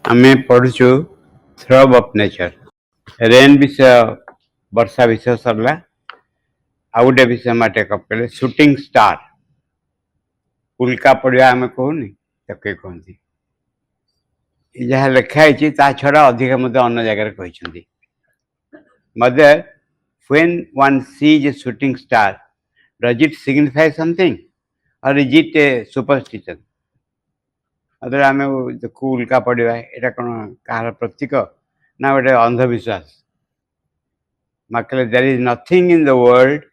आमे पढ़ुचु थ्रब of nature rain विषय वर्षा विषय सरला आ गोटे विषय में टेकअप कले शूटिंग स्टार उल्का पड़ा आम कहूनी ताके कहती जहाँ लिखाई छड़ा अधिक अन्य जगह कहते mother when one sees a shooting star does it signify something or is it a superstition मतलब आम देखू उल्का पड़ा यहाँ कौन कहार प्रतीक ना गोटे अंधविश्वास माकले there is nothing in the world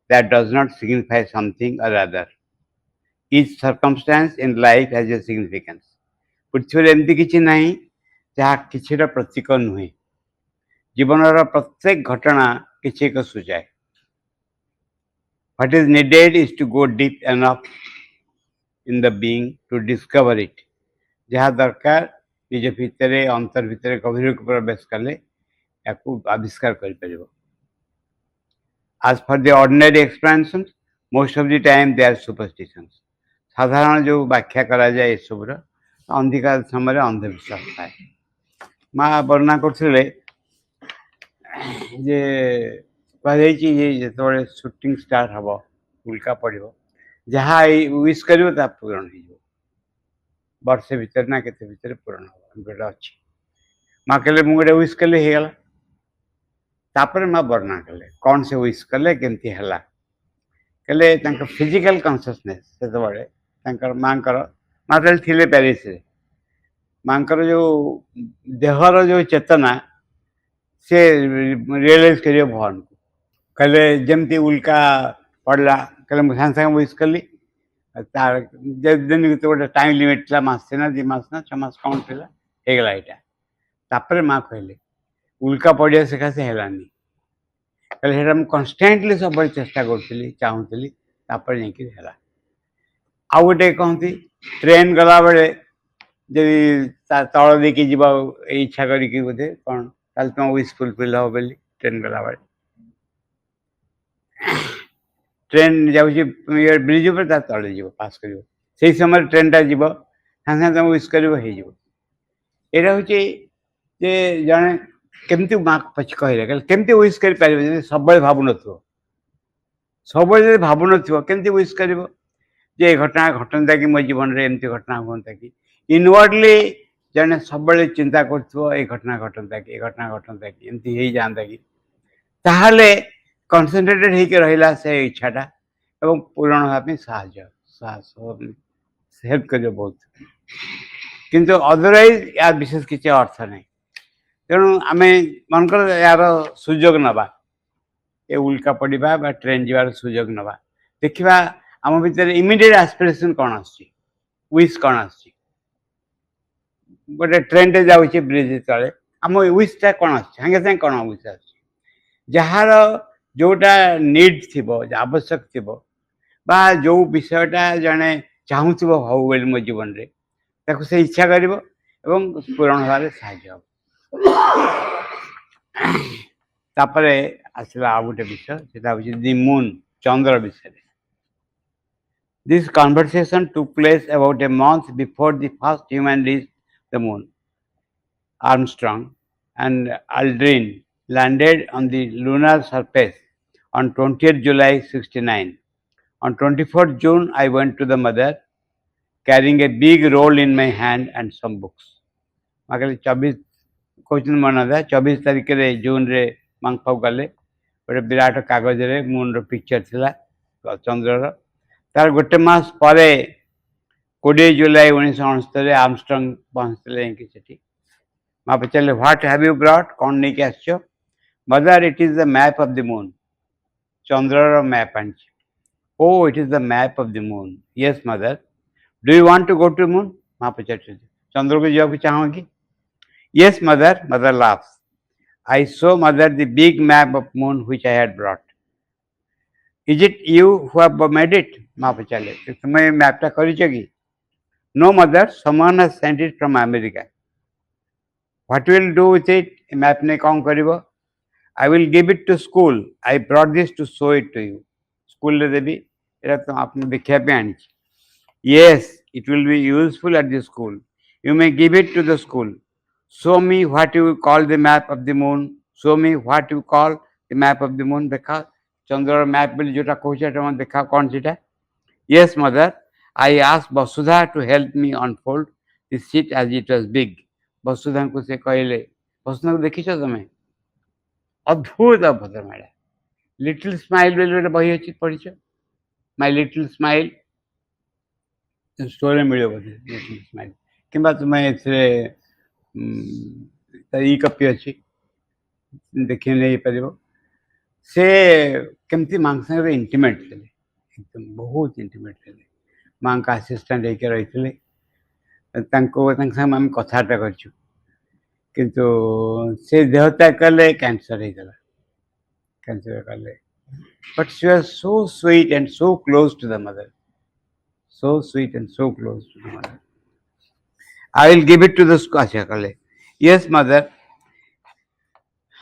that does not signify something or other. Each circumstance in life has a significance. पृथ्वी एमती किसी ना जहाँ किसी प्रतीक नुहे जीवन प्रत्येक घटना किसी एक सूचाए What is needed is to go deep enough in the being to discover it. जहाँ दरकार निज भितर अंतर भितर गभीर प्रवेश कले या आविष्कार कर As for the ordinary explanations, most of the time they are superstitions. साधारण जो व्याख्या करा जाए सब अधिकार समय अंधविश्वास थाए माँ वर्णना करते जो शूटिंग स्टार हम उल्का पड़ जहाँ विश कर पूरण हो वर्षे भितर ना के भितर पूरण हम गोटे अच्छी माँ कहले मुझे विश कले हो गला तापर माँ वर्णना कले कौन से विश कले केमती है कहले फिजिकल कॉन्शियसनेस से माँ माँ थे प्यारिस माँ जो देहर जो चेतना से रियलाइज कर भगवान को कहले जमती उल्का पड़ला कहले मुझे सागे सागे विश कली तार दिन गोटे टाइम लिमिट था मस ना 2 मास ना 6 मास कौन थी होगला यहाँ तापर माँ कहले उल्का पड़ा सकाशे है कहले मुझे कन्स्टाटली सब चेष्टा करी चाहूली तापर जाकि आउ गोटे कहती ट्रेन गला बेले जदि तल देकी जीव इच्छा करी बोधे कौन ताल तुम विश फुलफिल हम बोली ट्रेन गला बेले ट्रेन जाऊँगी ब्रिज पर तले जीव पास कर से समय ट्रेन टा जीव सागे सागे तुम विश कर यहाँ हूँ जड़े केमती माँ पछ कहले केमती विश कर सब भावु न सब भावु नमती विश कर जे घटना घटनता कि मो जीवन में एमती घटना हता कि इनवर्डली जड़े सब चिंता कर घटना घटनता कि घटना घटनता कि एमती हो जाता कि ताहले कन्सनट्रेटेड होकर रहा से इच्छाटा एवं पूरण होगापी साहस हेल्प कर बहुत किंतु अदरवाइज या विशेष किसी अर्थ नहीं तेणु आम मनकर यार सुजोग नवा ये उल्का पड़ा ट्रेन जीवार सुजोग नवा देखा आम भर इमिडिएट एस्पिरेशन कौन आश कौन आस गोटे ट्रेन टे जाऊँगी ब्रिज तले आम विशटा कौन आगे सागे कौन विश जार जोटा नीड थी आवश्यक थी जो विषयटा जड़े चाहूब हूँ बोली मो जीवन में से इच्छा कर पूरण हबार साहय तापर आसला आ गोटे विषय से दि मून चंद्र विषय This conversation took place about a month before the first human reached the moon. Armstrong and Aldrin landed on the lunar surface on 20th July 69. On 24th June, I went to the mother carrying a big roll in my hand and some books. माकले 24 question मन था 24 तारीख रे जून रे मांगपाव गले गोटे विराट कागज रे moon रो picture थिला चंद्र तार गोटे मास पर 20 जुलाई 1969 आर्मस्ट्रंग पहुँचते माँ पचारे व्हाट हैव यू ब्रॉट कौन नहीं कि आस mother it is the map of the moon चंद्र मैप आनी ओ it is the map of the moon yes mother do you want to go to moon माँ पचार चंद्र को जावाक चाहो कि yes mother mother laughs I show mother the big map of moon which I had brought Is it you who have made it? माँ पचारे तुम्हें मैपटा कर no mother someone has sent it from America. What will you do with it? Map ने कौन कर I will give it to school. I brought this to show it to you. School ले देवी ये तो आपने देखा पे आनी Yes, it will be useful at the school. You may give it to the school. Show me what you call the map of the moon. Show me what you call the map of the moon. देखा चंद्र map बोली जोटा कहूँ सेटा देखा कौन सीटा. Yes, mother. I asked Vasudha to help me unfold the sheet as it was big. Vasudha को से कहले Vasudha को देखी छो तमे अद्भुत अद्भुत मैडा लिटिल स्माइल बोली गोटे बही अच्छी पढ़ी छो माय लिटिल स्माइल स्टोरी मिले बोधे लिटिल स्माइल किंबा तुम्हें एथरे ई कपी अच्छी देखी नहीं पारिबो से केमती मांग संगे इंटिमेट थे एकदम बहुत इंटिमेट थे माँ का असिस्टेंट होकर रही आम कथबार्ता कर किंतु से देह त्याग कले कैंसर होता कैंसर कले but she was so sweet and so close to the mother so sweet and so close to the mother I will give it to the अच्छा कले yes mother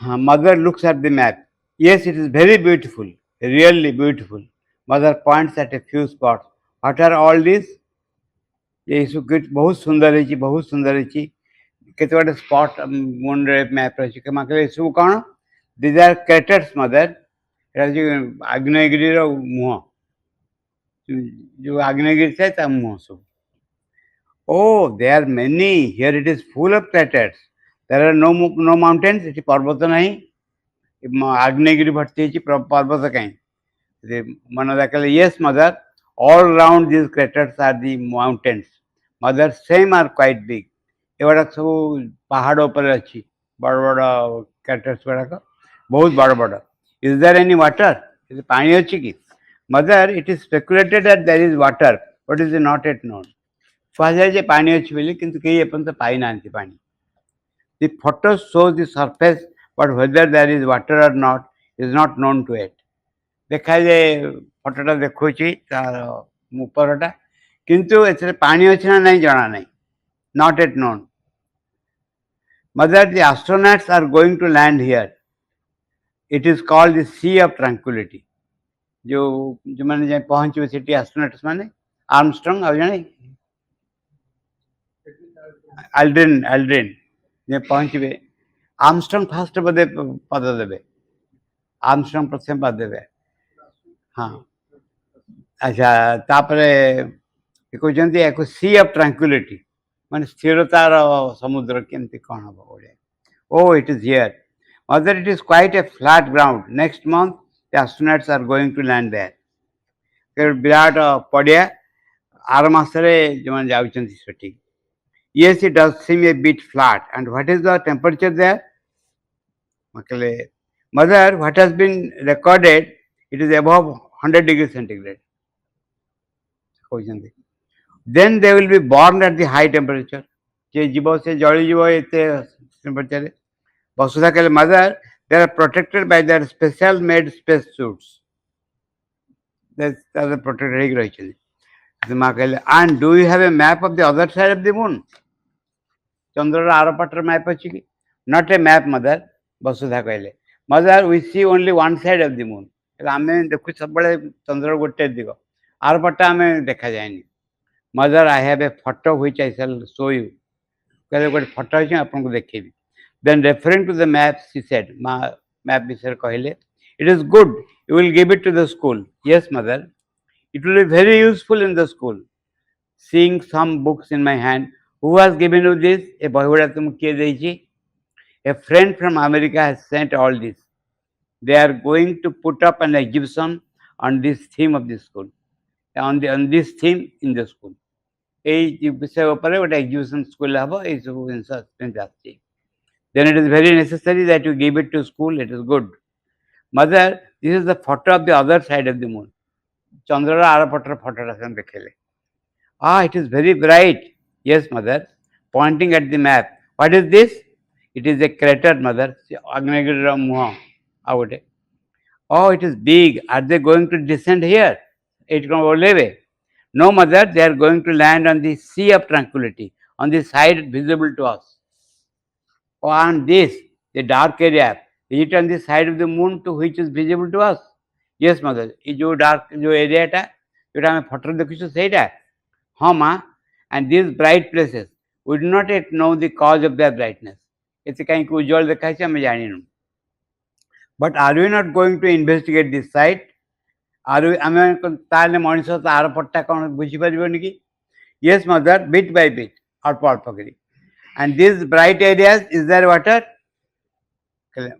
mother looks at the map. Yes, it is very beautiful, really beautiful. Mother points at a few spots. What are all these? ये बहुत सुंदर है बहुत सुंदर है केते वाटे स्पॉट मून रे मैप रही के माकले सब कौन दीज आर क्रेटर्स मदर आग्नेयगिरी मुह जो आग्नेयगिरी है ता मुह सब oh there are many here it is full of craters there are no mountains इटी पर्वत नहीं आग्नेयगिरी भर्ती है पर्वत कहीं मन देखले yes mother all round these craters are the mountains mother same are quite big एवढा सब पहाड़ ऊपर अच्छी बड़ बड़ craters गुड़ाक बहुत बड़ बड़ is there any water पानी अच्छी कि mother it is speculated that there is water but is not yet known कहुए पानी अच्छी बोली किंतु कई एपर्यंत पाई ना पानी the photos shows the surface but whether there is water or not is not known to it देखा जाए फोटोटा देखुची तार ऊपरटा किंतु एथरे पानी अच्छी ना नहीं जाना नहीं not yet known mother the astronauts are going to land here it is called the sea of tranquility जो मैंने जाए पहुंचे सिटी एस्ट्रोनॉट्स माने आर्मस्ट्रांग आ जाने एल्ड्रिन जे पहुंचे आर्मस्ट्रांग फास्ट पदे पद देबे आर्मस्ट्रांग प्रथम पद देबे हाँ अच्छा तापरे कहते एक सी ऑफ ट्रांक्विलिटी माने स्थिरतार समुद्र केमती कौन हम ओडिया ओ it is here mother it is quite a flat ground next month the astronauts are going to land there विराट पड़िया आर मासरे जो मैंने जाउछंती सेठी yes it does seem a bit flat and what is the temperature there makale mother what has been recorded it is above 100 degrees centigrade then they will be born at the high temperature जे जीव से जली जीव एते temperature वसुधा कहले mother they are protected by their special made space suits that are protected रही छथि माँ कहले and do you have a map of the other side of the moon Chandra आर पटर मैप अच्छी कि not a map mother Vasudha कहले mother we see only one side of the moon आम देखु सब चंद्र गोटे दिग आर पटा आम देखा जाए mother I have a photo which I shall show you कहले गोटे फोटो अच्छे आपको देखेबी then referring to the map she said map विषय कहले it is good you will give it to the school yes mother it will be very useful in the school seeing some books in my hand Who has given you this? A boy तुम किए देची. A friend from America has sent all this. They are going to put up an exhibition on this theme of the school. On this theme in the school. ए विषय ऊपर गोटे exhibition school हम ये सब जिन then it is very necessary that you give it to school. It is good. Mother, this is the photo of the other side of the moon. Chandra आर पटर photo देखेले. It is very bright. Yes, mother. Pointing at the map. What is this? It is a crater, mother. Oh, it is big. Are they going to descend here? No, mother. They are going to land on the sea of tranquility, on the side visible to us. Oh, on this, the dark area. Is it on the side of the moon to which is visible to us? Yes, mother. Is जो dark जो area टा, जो हमें photo देखियो सेटा. हाँ माँ. And these bright places, We do not yet know the cause of their brightness. It's kind of usual the case we know. But are we not going to investigate this site? Are we? ताले मनुष्य तार पट्टा कौन बुझी परिबोनी की? Yes, mother, bit by bit, अल्प करी. And these bright areas, is there water?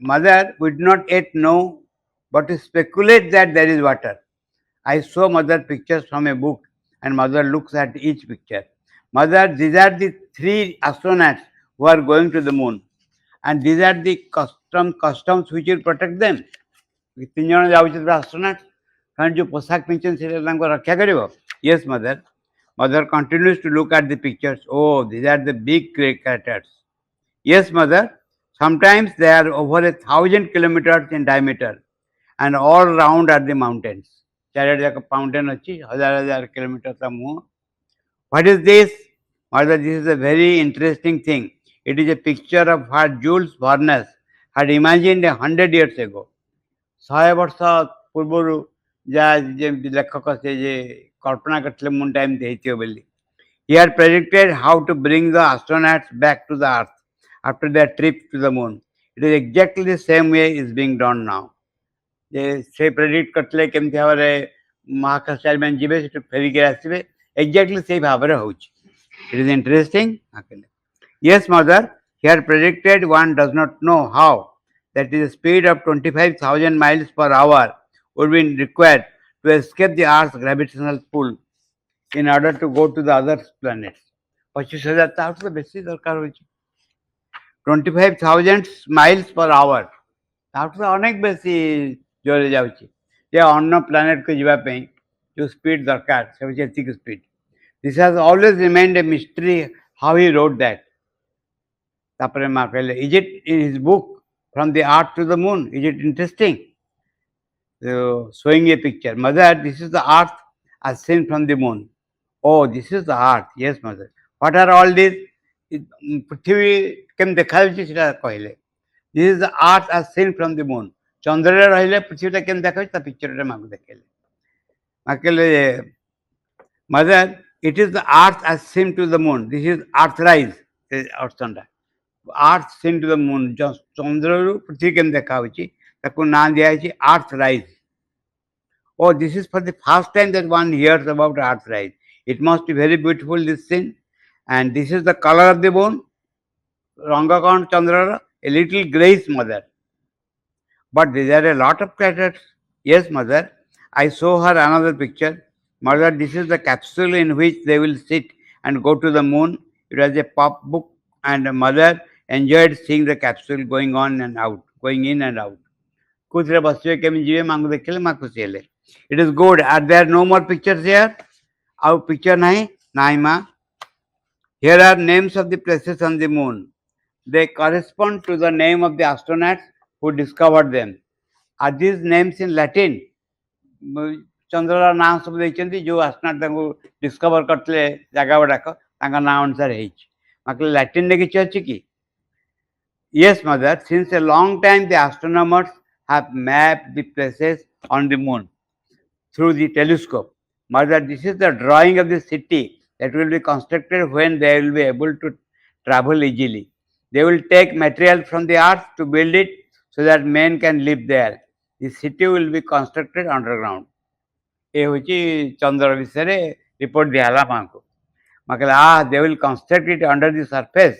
Mother, we do not yet know, but we speculate that there is water. I show mother pictures from a book, and mother looks at each picture. Mother, these are the 3 astronauts who are going to the moon, and these are the customs which will protect them. 3 जन जाउछे astronauts, कारण जो पोशाक पिंचन से तांको रक्षा करिवो. Yes, mother. Mother continues to look at the pictures. Oh, these are the big craters. Yes, mother. Sometimes they are over 1,000 kilometers in diameter, and all round are the mountains. Mountain achi, 1,000 kilometers more. What is this? Mother, this is a very interesting thing. It is a picture of what Jules Verne had imagined 100 years ago. 100 वर्ष पूर्व लेखक से कल्पना करते moon time बोली. He had predicted how to bring the astronauts back to the Earth after their trip to the moon. It is exactly the same way is being done now. से predict करते केमती भाव महाकाश मैंने जीवे ferric आसवे exactly से भाव हो. It is interesting. Yes, mother, he had predicted, one does not know how, that is a speed of 25,000 miles per hour would be required to escape the Earth's gravitational pull in order to go to the other planets. 25,000 तार तो बेसी दरकार होई. 25,000 miles per hour. तार तो अनेक बेसी जोरे जाउची. जे अन्य प्लैनेट को जीवा पे जो स्पीड दरकार से होची एतिक speed. This has always remained a mystery how he wrote that. तापरे मां कहले, is it in his book From the Earth to the Moon? Is it interesting? So, showing a picture. Mother, this is the Earth as seen from the moon. Oh, this is the Earth. Yes, mother. What are all these? पृथ्वी केम देखा जाउची सेटा कहले. This is the Earth as seen from the moon. चंद्र रे रहिले पृथ्वीटा केम देखा ता picture रे मागु देखेले. माकेले, mother, it is the Earth as seen to the moon. This is Earthrise. Earthanda. Earth seen to the moon. चंद्र रु पृथ्वी केम देखा होची ताको नाम दिया है Earthrise. Oh, this is for the first time that one hears about Earthrise. It must be very beautiful, this scene. And this is the color of the moon. Ranga kaun Chandra, a little grayish, mother. But there are a lot of craters. Yes, mother. I show her another picture. Mother, this is the capsule in which they will sit and go to the moon. It was a pop book, and mother enjoyed seeing the capsule going on and out, going in and out. It is good. Are there no more pictures here? Our picture nahi? Nahi ma. Here are names of the places on the moon. They correspond to the name of the astronauts who discovered them. Are these names in Latin? चंद्र नाम सब देखते जो astronaut discover करते जगह गुड़ाक नाम अनुसार Latin ने किसी अच्छी की. Yes, mother. Since a long time, the astronomers have mapped the places on the moon through the telescope. Mother, this is the drawing of the city that will be constructed when they will be able to travel easily. They will take material from the earth to build it so that men can live there. The city will be constructed underground. ये होची चंद्र विषय report दियाला मांको. माकला they will construct it under the surface.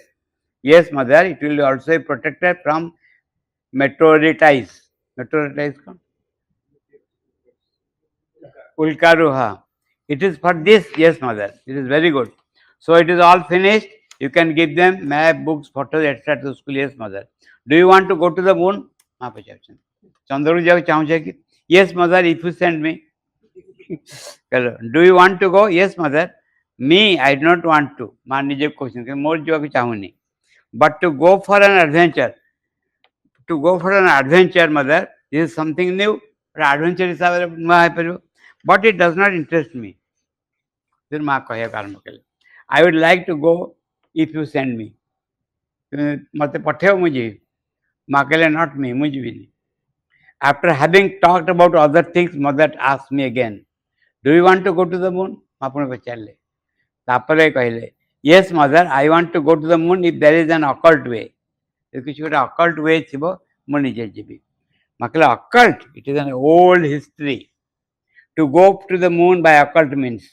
Yes, mother, it will also be protected from meteorites. Meteorites कौन? Ulkaruha. It is for this. Yes, mother. It is very good. So it is all finished. You can give them map, books, photos, etc. to school. Yes, mother. Do you want to go to the moon? Chandru jago chahu. Yes, mother. If you send me. Do you want to go? Yes, mother. Me, I do not want to. Man nije question. More jago chahu ni. But to go for an adventure. To go for an adventure, mother. This is something new. Adventure is but it does not interest me. I would like to go if you send me. Not me. After having talked about other things, mother asked me again, do you want to go to the moon? Yes, mother, I want to go to the moon if there is an occult way. If you should occult way, Chibo, moon is jibi. Makala occult, it is an old history. To go to the moon by occult means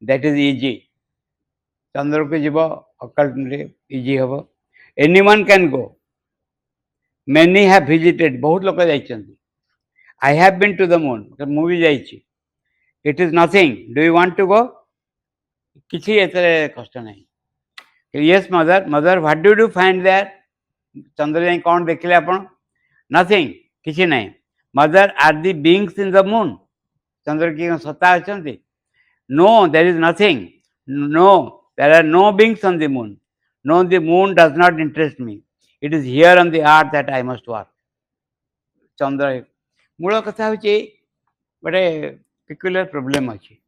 that is easy. Chandra ko jibo occult easy hobo. Anyone can go. Many have visited. बहुत लोग जाइछन्ति. I have been to the moon. Movie जाइछि. It is nothing. Do you want to go? किसी एतरे कष्ट नहीं. Yes, mother. Mother, what did you find there? चंद्र जाई कौन देखले आपण? Nothing. किसी नहीं. Mother, are the beings in the moon? चंद्र की सत्ता अछन्ति? No, there is nothing. No, there are no beings on the moon. No, the moon does not interest me. It is here on the earth that I must work. Chandra. मूल कथा होची बड़े peculiar problem अछि.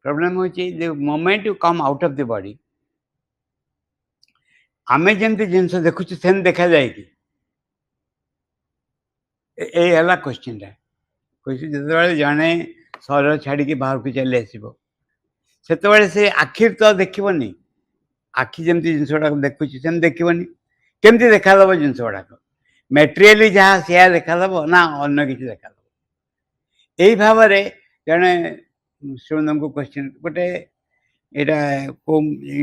Problem होची the moment you come out of the body, आमे जेमती जिनस देखुछु same देखा जाए कि ए हला क्वेश्चन रे क्वेश्चन जतबेले जाने शरीर छाड़ी के बाहर को चले आसीबो सेतबेले से आखिर तो देखिबोनी आखि जेमती जिनस गुडा देखुछु सेम देखिबोनी केमती देखा दबो जिनस गुडा मटेरियली जहाँ से देखा दबो ना अन्य किसी देखा दबो एई भावरे जने सुनम को क्वेश्चन गोटे एटा को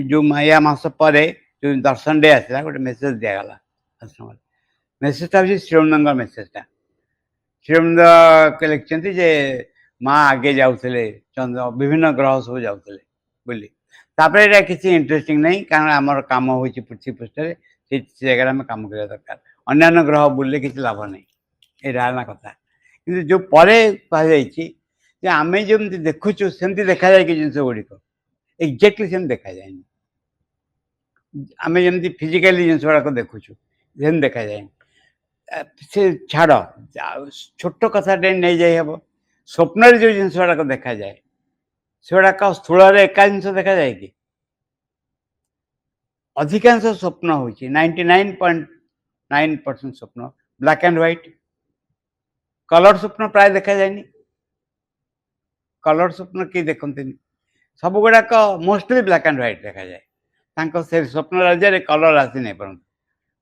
जो माया मास परे जो दर्शन डे आसला गोटे मेसेज दिया गला आश्रम मेसेज ता श्रीनंगर मेसेज ता श्रीनंद के लिखचंती जे माँ आगे जाउथले चंद्र विभिन्न ग्रह सब जाउथले बोली तापरे एटा किसी इंटरेस्टिंग नहीं कारण हमर काम होची पृथ्वी पृष्ठ रे से जगह में काम करिया दरकार अन्य ग्रह बुलले किसी लाभ नहीं एटा ना कथा किंतु जो परे कह जाईची जे आमे जेमती देखुछु सेमती देखा जाय कि जिंस गुडी को एक्जेक्टली सेम देखा जाए आमे जेमती फिजिकली जिंस गुडा को देखुछु सेम देखा जाए से छाड़ छोट कथा नहीं जाए हम स्वप्न जो जिन गुड़ाक देखा जाए से गुड़ाक स्थूल एका जिन देखा जाए कि अधिकांश स्वप्न हो 99.9% स्वप्न ब्लैक एंड व्हाइट कलर स्वप्न प्राय देखा जाए कलर स्वप्न किए देखते सब गुड़ाक मोस्टली ब्लैक एंड व्हाइट देखा जाए से स्वप्न राज्य कलर आसी नहीं पार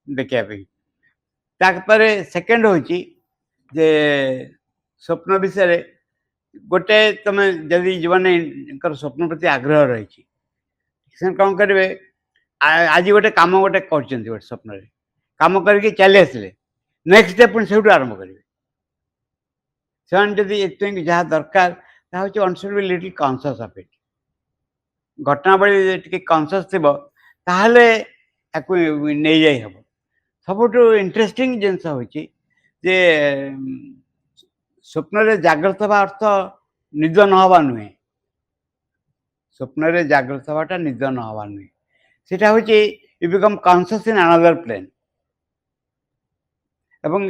देखा तापरे सेकेंड होची जे स्वप्न विषय गोटे तुम जदि जीवन स्वप्न प्रति आग्रह रही कौन करेंगे आज गोटे कम गोटे कर स्वप्न कम करके चली आसिले नेक्स्ट डे पुणी से आरंभ करेंगे से जहाँ दरकार be little conscious of it घटनावली टी कॉन्शियस थी नहीं जाई हम सबुठ इंटरेस्टिंग जिनस होची जे स्वप्न जागृत हवा अर्थ निद न हवा नुहे स्वप्न जागृत हवाटा निद न हवा नुहे सेटा होची you become conscious in another plane एवं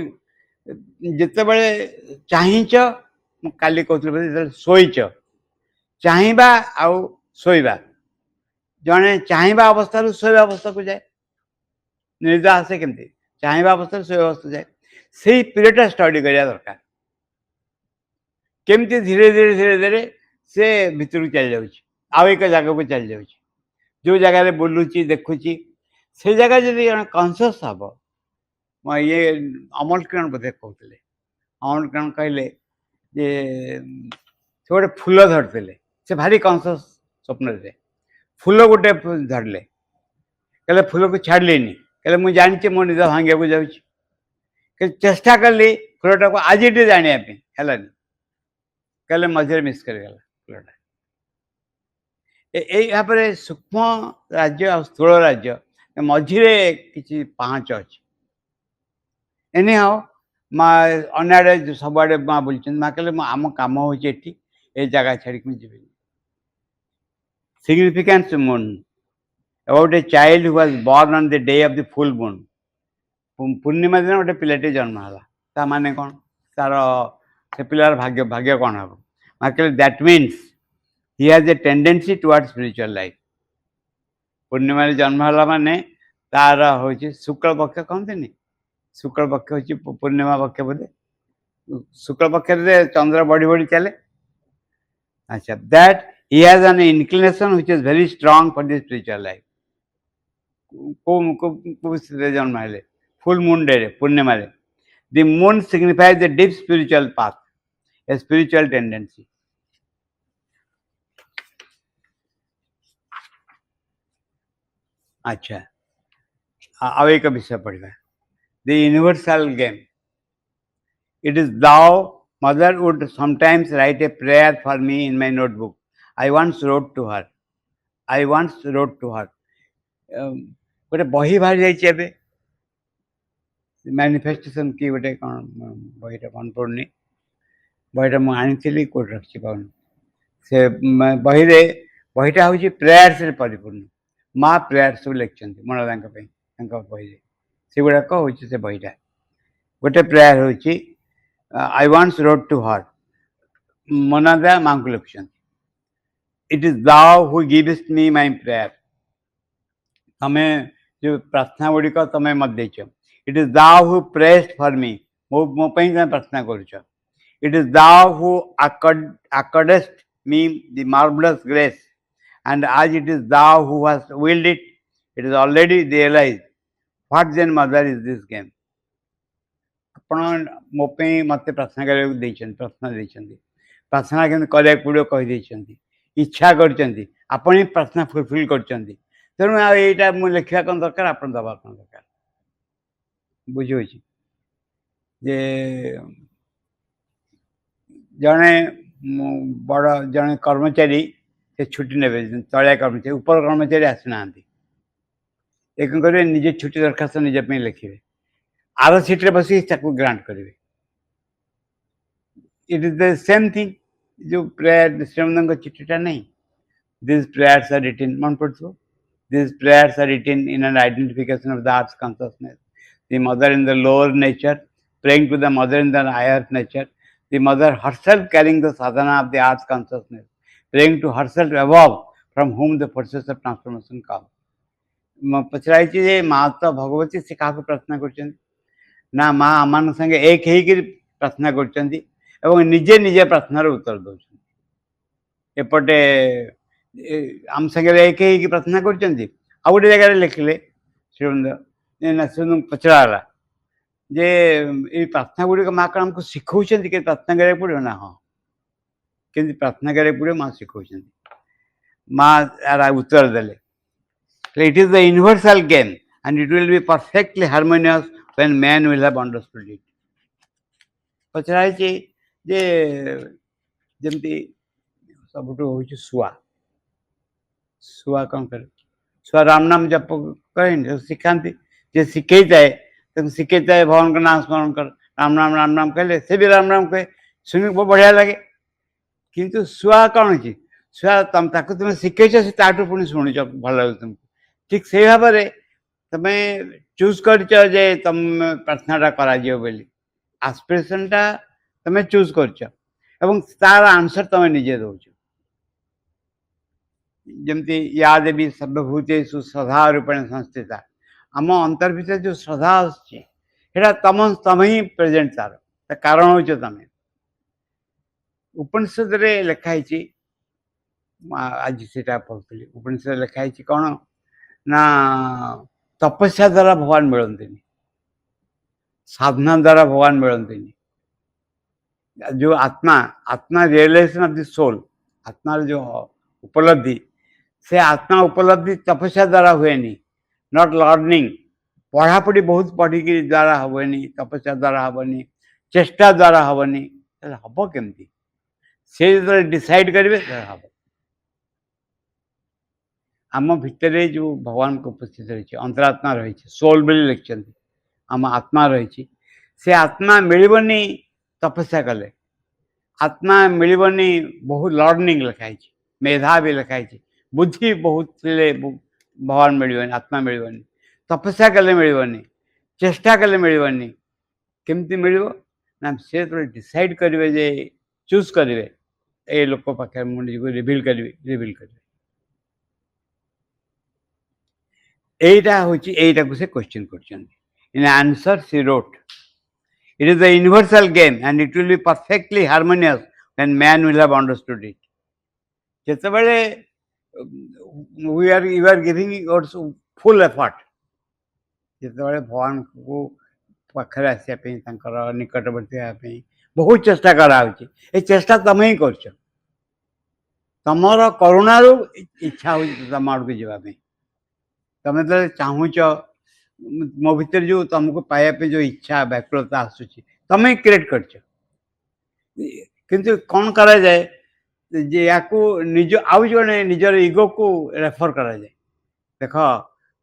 जिते बड़े चाहिच काली कहते शोच चाहिबा आउ शोइबा जने चाहिबा अवस्था शोइबा अवस्था को जाए निद आसे केमती चाहिए अवस्था से अवस्था जाए से पीरियड स्टडी करिया दरकार केमती धीरे धीरे धीरे धीरे से भितर चल जाऊँ आउ एक जगह को चल जाऊँ जो जगह बुलूची देखुची से जगह जब कॉन्शियस हम ये अमल किरण बोधे कहते अमल किरण कहले जे से गोटे फूल धरते से भारी कॉन्शियस स्वप्न फूल गोटे धरले कहले फूल को छाड़लेनी कहले मुझे जानी मो निद भांगा को जाऊँ चेष्टा कली फूलटा को आज टे जानापी है कहले मझे मिस करगला फूलटा ये सूक्ष्म राज्य आ स्थूल राज्य मझे किसी पाँच अच्छी एनी हाउ माँ अनाड़े सबुआड़े माँ बोलते माँ कहले आम कम हो जगह छाड़ी जी significance moon about a child who was born on the day of the full moon पूर्णिमा दिन गोटे पिलाटे जन्म है माने कौन तार से पिलार भाग्य भाग्य कौन हम मार्के that means he has a tendency towards spiritual life पूर्णिमा जन्म है माने तार हूँ शुक्ल पक्ष कहते शुक्ल पक्ष हूँ पूर्णिमा पक्ष बोधे शुक्ल पक्ष चंद्र बढ़ी बढ़ी चले अच्छा that he has an inclination which is very strong for the spiritual life जन्म हेले full moon day Purnima the moon signifies the deep spiritual path a spiritual tendency. अच्छा आउ एक विषय पढ़ा the universal game. It is thou, mother would sometimes write a prayer for me in my notebook. I once wrote to her. गोटे बही बाहरी जाइए एबे मैनिफेस्टेशन की गोटे कौन बहीटा मन पड़नी बहीटा मुझे आनी कोट रखी पाऊनी से बहीटा हूँ प्रेयर्स परिपूर्ण माँ प्रेयर सब लिखिं मनोदा बही से गुड़ाक हूँ से बहीटा गोटे प्रेयर हूँ I once wrote to her. Monada माँ को लिखुं. It is thou who givest me my prayer. तमें जो प्रार्थना गुड़िक तमें मत देच. It is thou who prayed for me. मो पई तमें प्रार्थना करुच. It is thou who accordest me the marvelous grace. And as it is thou who hast willed it, it is already realized. What then, mother, is this game? ଆପଣ ମୋ ପାଇଁ ମୋତେ ପ୍ରାର୍ଥନା କରିବାକୁ ଦେଇଛନ୍ତି ପ୍ରାର୍ଥନା ଦେଇଛନ୍ତି ପ୍ରାର୍ଥନା କେମିତି କରିବାକୁ ପଡ଼ିବ କହିଦେଇଛନ୍ତି ଇଚ୍ଛା କରିଛନ୍ତି ଆପଣ ହିଁ ପ୍ରାର୍ଥନା ଫୁଲଫିଲ୍ କରିଛନ୍ତି ତେଣୁ ଆଉ ଏଇଟା ମୁଁ ଲେଖିବା କ'ଣ ଦରକାର ଆପଣ ଦେବା କ'ଣ ଦରକାର ବୁଝିହେଉଛି ଯେ ଜଣେ ବଡ଼ ଜଣେ କର୍ମଚାରୀ ସେ ଛୁଟି ନେବେ ତଳିଆ କର୍ମଚାରୀ ଉପର କର୍ମଚାରୀ ଆସିନାହାନ୍ତି ଏ କ'ଣ କରିବେ ନିଜେ ଛୁଟି ଦରଖାସ୍ତ ନିଜ ପାଇଁ ଲେଖିବେ आर सीट्रे बस ग्रांट करेंगे. It is the same thing जो प्रेयर श्रीमंद चिठीटा नहीं दिस प्रेयर्स आर रिटन मन पड़ो this prayers are written in an identification of the earth's consciousness the mother in the lower nature praying to the mother in the higher nature the mother herself carrying the sadhana of the earth's consciousness praying to herself above from whom the forces of transformation come पचराई माँ तो भगवती से क्या प्रार्थना कर ना माँ आम संगे एक हो प्रार्थना करजे निजे प्रार्थनार उत्तर दौरान एपटे आम संगे एक हो प्रार्थना कर गोटे जगह लिखिले श्रीमंद पचराला जे ये प्रार्थना गुड़िक माँ कौन आमको शिखौं कि प्रार्थना करा पड़ो ना हाँ कि प्रार्थना करा पड़ो माँ शिखौं माँ यार उत्तर देले it is the universal game and it will be perfectly harmonious when man will have understood it. Pachrai जे जमती सब शुआ शुआ कौन कर शुआ राम नाम जप करें शिखाती जे शिखेता है तुम शिखेता है भगवान का नाम स्मरण कर राम नाम कहले से भी राम नाम कहे सुन बहुत बढ़िया लगे किंतु शुआ कौन कि शुआ तुम शिखेच से ताठू पुणी शुणुच भल लगे तुमको ठीक से भाव में तुम्हें चूज कर तुम प्रार्थनाटा कर आस्पिरेशनटा तुम्हें चूज कर तार आंसर तुम्हें निजे दौ जमती या देवी सर्वभूतेषु श्रद्धा रूपेण संस्थिता आम अंतर भीतर जो श्रद्धा आसा तम तम ही प्रेजेंट तार कारण हो तमें उपनिषद लिखाई आज से पढ़ुली उपनिषद लिखाई कौन ना तपस्या द्वारा भगवान मिलते साधना द्वारा भगवान मिलते जो आत्मा रियलाइजेशन ऑफ द सोल आत्मार जो उपलब्धि से आत्मा उपलब्धि तपस्या द्वारा हुए नॉट लर्निंग पढ़ापढ़ी बहुत पढ़िक द्वारा हेनी तपस्या द्वारा हेनी चेष्टा द्वारा हेनी हम केमती से जो डिसाइड करेंगे हम आम भितर जो भगवान को उपस्थित रही अंतरात्मा रही सोल बोली लिखिं आम आत्मा रही से आत्मा मिलनी तपस्या कले आत्मा मिलनी बहुत लर्निंग लिखाई मेधा भी लिखाई बुद्धि बहुत भगवान मिलनी आत्मा मिलनी तपस्या कले मिलनी चेष्टा कले मिलनी केमती मिल ना से तो डिसाइड करेंगे जे चूज करेंगे ए लोक पाखे मुझे रिविल करेंगे एटा होची एटा को से क्वेश्चन करछन in answer she wrote it is the universal game and it will be perfectly harmonious when man will have understood it जेते बेले you are giving your full effort ଯେତେବେଳେ ଭଗବାନଙ୍କୁ ପାଖରେ ଆସିବା ପାଇଁ ତାଙ୍କର ନିକଟବର୍ତ୍ତୀ ହେବା ପାଇଁ ବହୁତ ଚେଷ୍ଟା କରାହେଉଛି। ଏ ଚେଷ୍ଟା ତମେ ହିଁ କରୁଛ। ତମର କରୁଣାରୁ ଇଚ୍ଛା ହେଉଛି ତମ ଆଡ଼କୁ ଯିବା ପାଇଁ। ତମେ ଯେତେବେଳେ ଚାହୁଁଛ ମୋ ଭିତରେ ଯେଉଁ ତମକୁ ପାଇବା ପାଇଁ ଯେଉଁ ଇଚ୍ଛା ବ୍ୟାକୁଳତା ଆସୁଛି ତମେ ହିଁ କ୍ରିଏଟ୍ କରିଛ। କିନ୍ତୁ କ'ଣ କରାଯାଏ ଯେ ୟାକୁ ନିଜ ଆଉ ଜଣେ ନିଜର ଇଗୋକୁ ରେଫର କରାଯାଏ। ଦେଖ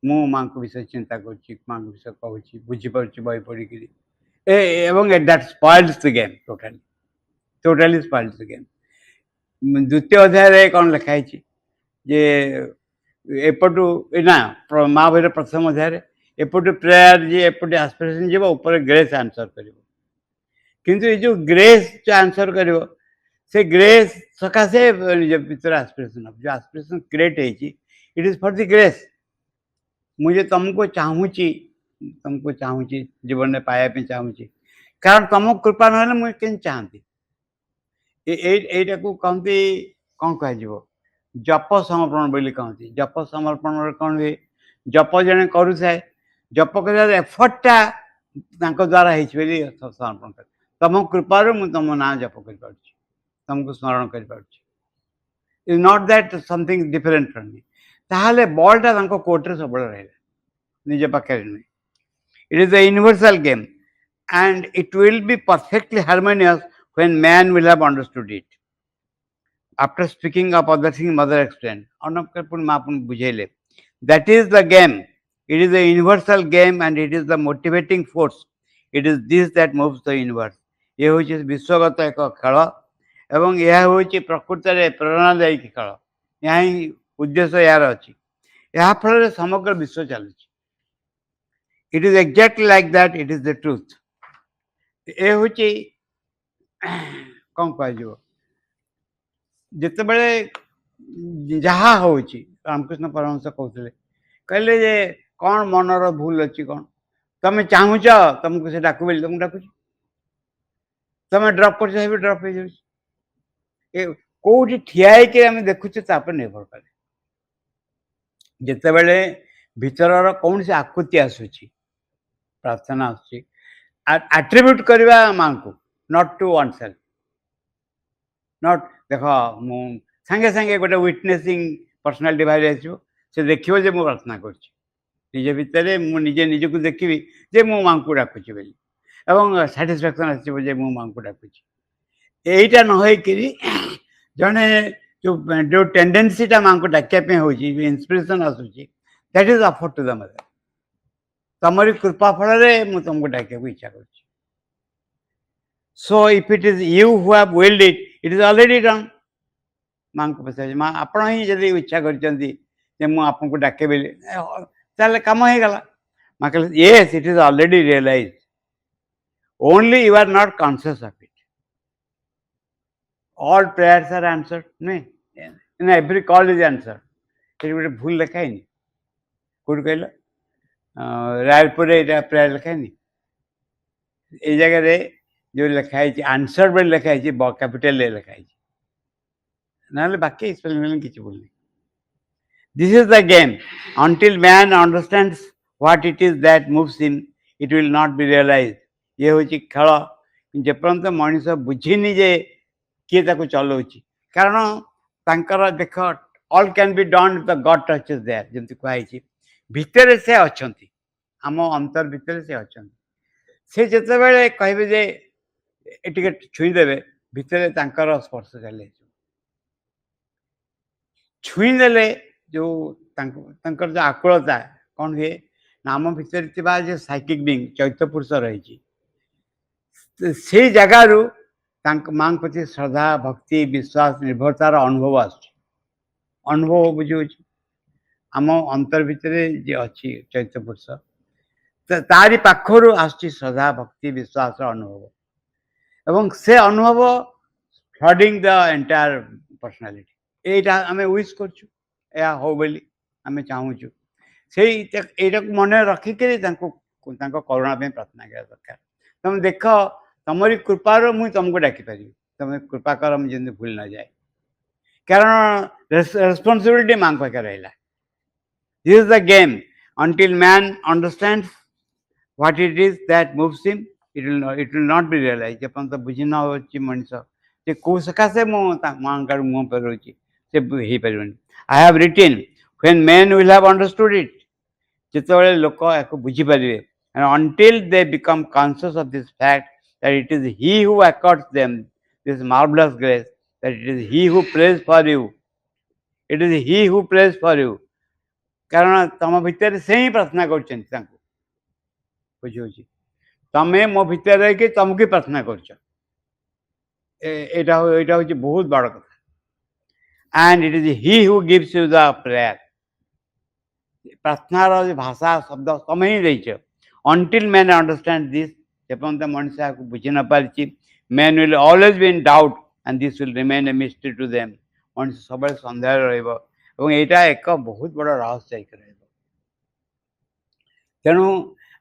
ମୁଁ ମାଆଙ୍କ ବିଷୟରେ ଚିନ୍ତା କରୁଛି, ମାଆଙ୍କ ବିଷୟରେ କହୁଛି, ବୁଝିପାରୁଛି ବହି ପଢ଼ିକିରି ଏବଂ that spoils the game totally spoils the game. ଦ୍ୱିତୀୟ ଅଧ୍ୟାୟରେ କ'ଣ ଲେଖା ହେଇଛି ଯେ ଏପଟୁ ନା ମହାବୀର ପ୍ରଥମ ଅଧ୍ୟାୟରେ ଏପଟୁ ପ୍ରେୟାର ଯିଏ ଏପଟେ ଆସ୍ପିରେସନ୍ ଯିବ, ଉପରେ ଗ୍ରେସ୍ ଆନ୍ସର କରିବ। କିନ୍ତୁ ଏ ଯେଉଁ ଗ୍ରେସ୍ ଯେଉଁ ଆନ୍ସର କରିବ ସେ ଗ୍ରେସ୍ ସକାଶେ ନିଜ ଭିତରେ ଆସ୍ପିରେସନ୍ ହେବ। ଯେଉଁ ଆସ୍ପିରେସନ୍ କ୍ରିଏଟ୍ ହେଇଛି it is for the grace. ମୁଁ ଯେ ତୁମକୁ ଚାହୁଁଛି ଜୀବନରେ ପାଇବା ପାଇଁ ଚାହୁଁଛି, କାରଣ ତୁମ କୃପା ନହେଲେ ମୁଁ କେମିତି ଚାହାନ୍ତି। ଏଇଟାକୁ କହନ୍ତି କ'ଣ କୁହାଯିବ, ଜପ ସମର୍ପଣ ବୋଲି କହନ୍ତି। ଜପ ସମର୍ପଣରେ କ'ଣ ହୁଏ, ଜପ ଜଣେ କରୁଥାଏ, ଜପ କରିବାର ଏଫର୍ଟଟା ତାଙ୍କ ଦ୍ୱାରା ହେଇଛି ବୋଲି ସମର୍ପଣ କରେ। ତମ କୃପାରୁ ମୁଁ ତମ ନାଁ ଜପ କରିପାରୁଛି, ତମକୁ ସ୍ମରଣ କରିପାରୁଛି। Is not that something different from ମି। ତାହେଲେ ବଲ୍ଟା ତାଙ୍କ କୋର୍ଟରେ ସବୁବେଳେ ରହିଲା, ନିଜ ପାଖରେ ନୁହେଁ। It is the universal game and it will be perfectly harmonious when man will have understood it. After speaking of other things, mother explained. That is the game. It is a universal game and it is the motivating force. It is this that moves the universe. ये होची विश्वगत एक खेल एवं यह होची प्रकृति रे प्रेरणादायी खेल। यहाँ ही उद्देश्य यार अछि। यहाँ फल समग्र विश्व चलुची। It is exactly like that. It is the truth. ये होची कौन कह जितेबले जहाँ होची रामकृष्ण परमहंस कहते कहले जे कौन मनर भूल अच्छी कौन तमें चाहूच तुमको से डाकू बोली तुमको डाकुच तुम ड्रप कर ड्रप हो जाए कौटी ठिया आम देखुचे निर्भर करे जितेबले भीतर कौन से आकृति आसूची प्रार्थना आसूची एट्रिब्यूट करवा माँ को not to one self not देख मु सांगे सांगे गोटे विटनेसिंग पर्सनालिटी बाहर आसो से देखियो जे मु प्रार्थना करछि निज भितर मुझे निजक देखी जे मु माँ को डाकुची बोली एवं साटिस्फैक्शन आसो जे मु माँ को डाकुची यहीटा न होइकिरी जने जो टेंडेंसीटा माँ को डाकिया हो इंस्पिरेशन आसूची that is offered to the mother तमरी कृपा फल मु तुमको डाकिया इच्छा कर So if it is you who have willed it, it is already done. माँ को पचार माँ आप ही जब इच्छा कर आपको डाके बोले चल कम हो गला माँ कह yes it is already realized only you are not conscious of it. All prayers are answered नहीं in every call is answered. ये गोटे भूल लिखा है नहीं कौट कहल रायपुर प्रेयर लिखा है नहीं ये जगह जो लिखाई आंसर बोली लिखाई कैपिटल लिखाई ना बाकी एक्सप्लेनेशन किसी बोल this is the game until man understands what it is that moves him it will not be realise ये हूँ खेल जेपर्यंत मनीष बुझीनी जे किए ताको चलाउची कारण तांकर देख all can be done the God touches there जंती कहै भितर से अछंती आम अंतर भितर से अछंती से जेतेबेले कहबे जे एटिके छुईदेवे भितर तांकर स्पर्श चले छुईदेले जो तांकर जो आकुलता कौन हुए ना आम भितर जो साइकिक बींग चैत्य पुरुष रही से जगार माँ प्रति श्रद्धा भक्ति विश्वास निर्भरतार अनुभव अनुभव बुझे आम अंतर भितर जे अच्छी चैत्य पुरुष तारी पाखर आसुची श्रद्धा भक्ति विश्वास अनुभव एवं से अनुभव फ्लडिंग द एंटायर पर्सनालिटी एटा आमे विश करछु या हो बोली आमे चाहूछु से एटा मन रखिक करुणा पे प्रार्थना करा दरकार तुम देख तमरी कृपार मुझे तुमको डाकी पारि तुम कृपा कर मुझे भूल न जाए कारण रेस्पॉन्सिबिलिटी माँ पाखे रहा this is the game until man understands what it is that moves him, it will not be realized. ଯେପର୍ଯ୍ୟନ୍ତ ତ ବୁଝି ନ ହେଉଛି ମଣିଷ ଯେ କୋଉ ସକାଶେ ମୁଁ ମାଆଙ୍କର ମୁହଁ ପେରଉଛି ସେ ହେଇପାରିବନି. I have written when men will have understood it. ଯେତେବେଳେ ଲୋକ ୟାକୁ ବୁଝିପାରିବେ, and until they become conscious of this fact that it is he who accords them this marvelous grace, that it is he who prays for you, it is he who prays for you. କାରଣ ତମ ଭିତରେ ସେ ହିଁ ପ୍ରାର୍ଥନା କରୁଛନ୍ତି ତାଙ୍କୁ, ବୁଝିହେଉଛି? ତମେ ମୋ ଭିତରେ ରହିକି ତମକୁ ପ୍ରାର୍ଥନା କରୁଛ, ଏଇଟା ହେଉଛି ବହୁତ ବଡ଼ କଥା. And it is he who gives you the prayer. ପ୍ରାର୍ଥନାର ଭାଷା ଶବ୍ଦ ତମେ ହିଁ ଦେଇଛ. Until men understand this, ଯେପର୍ଯ୍ୟନ୍ତ ମଣିଷ ଏହାକୁ ବୁଝି ନ ପାରିଛି, men will always be in doubt and this will remain a mystery to them. ମଣିଷ ସବୁବେଳେ ସନ୍ଦେହରେ ରହିବ ଏବଂ ଏଇଟା ଏକ ବହୁତ ବଡ଼ ରହସ୍ୟ ହେଇକି ରହିବ. ତେଣୁ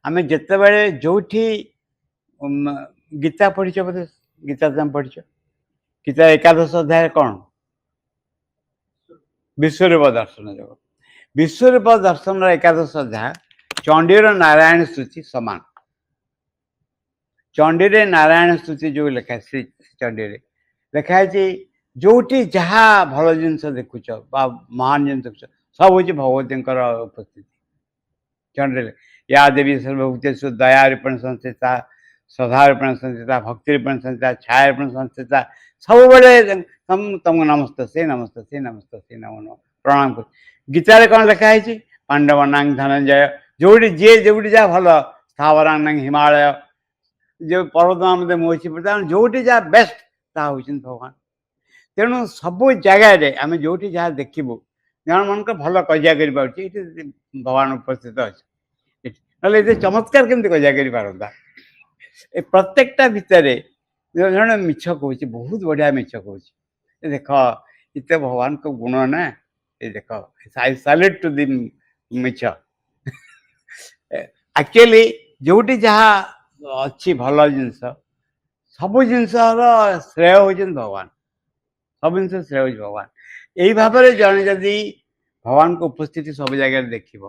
ଆମେ ଯେତେବେଳେ ଯୋଉଠି ଗୀତା ପଢ଼ିଛ, ବୋଧେ ଗୀତା ତମେ ପଢ଼ିଛ, ଗୀତା ଏକାଦଶ ଅଧ୍ୟାୟ କ'ଣ? ବିଶ୍ୱରୂପ ଦର୍ଶନ ଯୋଗ. ବିଶ୍ୱରୂପ ଦର୍ଶନର ଏକାଦଶ ଅଧ୍ୟାୟ ଚଣ୍ଡୀର ନାରାୟଣ ସ୍ତୁତି ସମାନ. ଚଣ୍ଡୀରେ ନାରାୟଣ ସ୍ତୁତି ଯୋଉ ଲେଖା, ଶ୍ରୀ ଚଣ୍ଡୀରେ ଲେଖା ହେଇଛି ଯୋଉଠି ଯାହା ଭଲ ଜିନିଷ ଦେଖୁଛ ବା ମହାନ ଜିନିଷ ଦେଖୁଛ ସବୁ ହେଉଛି ଭଗବତୀଙ୍କର ଉପସ୍ଥିତି. ଚଣ୍ଡୀରେ ୟା ଦେବୀ ସର୍ବଭୂତେଷୁ ଦୟା ରୂପେଣ ସଂସ୍ଥିତା, ସଦା ରୂପେଣ ସଂସ୍ଥିତା, ଭକ୍ତି ରୂପେଣ ସଂସ୍ଥିତା, ଛାୟା ରୂପେଣ ସଂସ୍ଥିତା, ସବୁବେଳେ ତମକୁ ନମସ୍ତେ ସେ ନମସ୍ତେ ସେ ନମସ୍ତେ ସେ ନମ ପ୍ରଣାମ କରୁ. ଗୀତାରେ କ'ଣ ଲେଖା ହେଇଛି? ପାଣ୍ଡବନାଂ ଧନଞ୍ଜୟ, ଯୋଉଠି ଯିଏ ଯୋଉଠି ଯାହା ଭଲ, ସ୍ଥାବରାନାଂ ହିମାଳୟ, ଯେଉଁ ପର୍ବତ ମଧ୍ୟ ମୋଛି, ଯୋଉଠି ଯାହା ବେଷ୍ଟ ତାହା ହେଉଛନ୍ତି ଭଗବାନ. ତେଣୁ ସବୁ ଜାଗାରେ ଆମେ ଯୋଉଠି ଯାହା ଦେଖିବୁ, ଜଣମାନଙ୍କ ଭଲ କଜିଆ କରିପାରୁଛି, ଏଠି ଭଗବାନ ଉପସ୍ଥିତ ଅଛି. ନହେଲେ ଏତେ ଚମତ୍କାର କେମିତି କଜିଆ କରିପାରନ୍ତା? ଏ ପ୍ରତ୍ୟେକଟା ଭିତରେ ଜଣେ ମିଛ କହୁଛି, ବହୁତ ବଢ଼ିଆ ମିଛ କହୁଛି. ଏ ଦେଖ ଏତେ ଭଗବାନଙ୍କ ଗୁଣ ନା, ଏ ଦେଖ ଆଇ ସାଲ୍ୟୁଟ୍ ଟୁ ଦି ମିଛ. ଆକ୍ଚୁଆଲି ଯୋଉଠି ଯାହା ଅଛି ଭଲ ଜିନିଷ, ସବୁ ଜିନିଷର ଶ୍ରେୟ ହେଉଛନ୍ତି ଭଗବାନ, ସବୁ ଜିନିଷ ଶ୍ରେୟ ହେଉଛି ଭଗବାନ. ଏଇ ଭାବରେ ଜଣେ ଯଦି ଭଗବାନଙ୍କ ଉପସ୍ଥିତି ସବୁ ଜାଗାରେ ଦେଖିବ,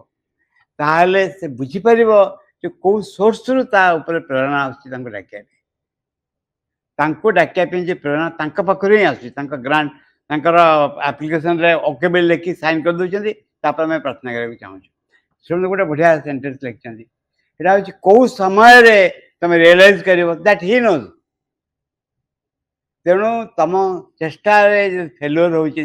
ତାହେଲେ ସେ ବୁଝିପାରିବ ଯେ କୋଉ ସୋର୍ସରୁ ତା ଉପରେ ପ୍ରେରଣା ଆସୁଛି ତାଙ୍କୁ ଡାକିବା ପାଇଁ. ତାଙ୍କୁ ଡାକିବା ପାଇଁ ଯେ ପ୍ରେରଣା ତାଙ୍କ ପାଖରୁ ହିଁ ଆସୁଛି. ତାଙ୍କ ଗ୍ରାଣ୍ଟ, ତାଙ୍କର ଆପ୍ଲିକେସନରେ ଓକେ ବୋଲି ଲେଖି ସାଇନ୍ କରିଦେଉଛନ୍ତି, ତାପରେ ଆମେ ପ୍ରାର୍ଥନା କରିବାକୁ ଚାହୁଁଛୁ. ଶୁଣନ୍ତୁ, ଗୋଟେ ବଢ଼ିଆ ସେଣ୍ଟେନ୍ସ ଲେଖିଛନ୍ତି. ଏଇଟା ହେଉଛି କୋଉ ସମୟରେ ତମେ ରିଏଲାଇଜ୍ କରିବ, ଦ୍ୟାଟ୍ ହି ନୋଜ୍. ତେଣୁ ତମ ଚେଷ୍ଟାରେ ଯଦି ଫେଲୁଅର ହେଉଛି,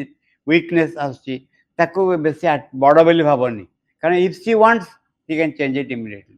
ୱିକନେସ୍ ଆସୁଛି, ତାକୁ ବେଶୀ ବଡ଼ ବୋଲି ଭାବନି. କାରଣ if she wants she can change it immediately.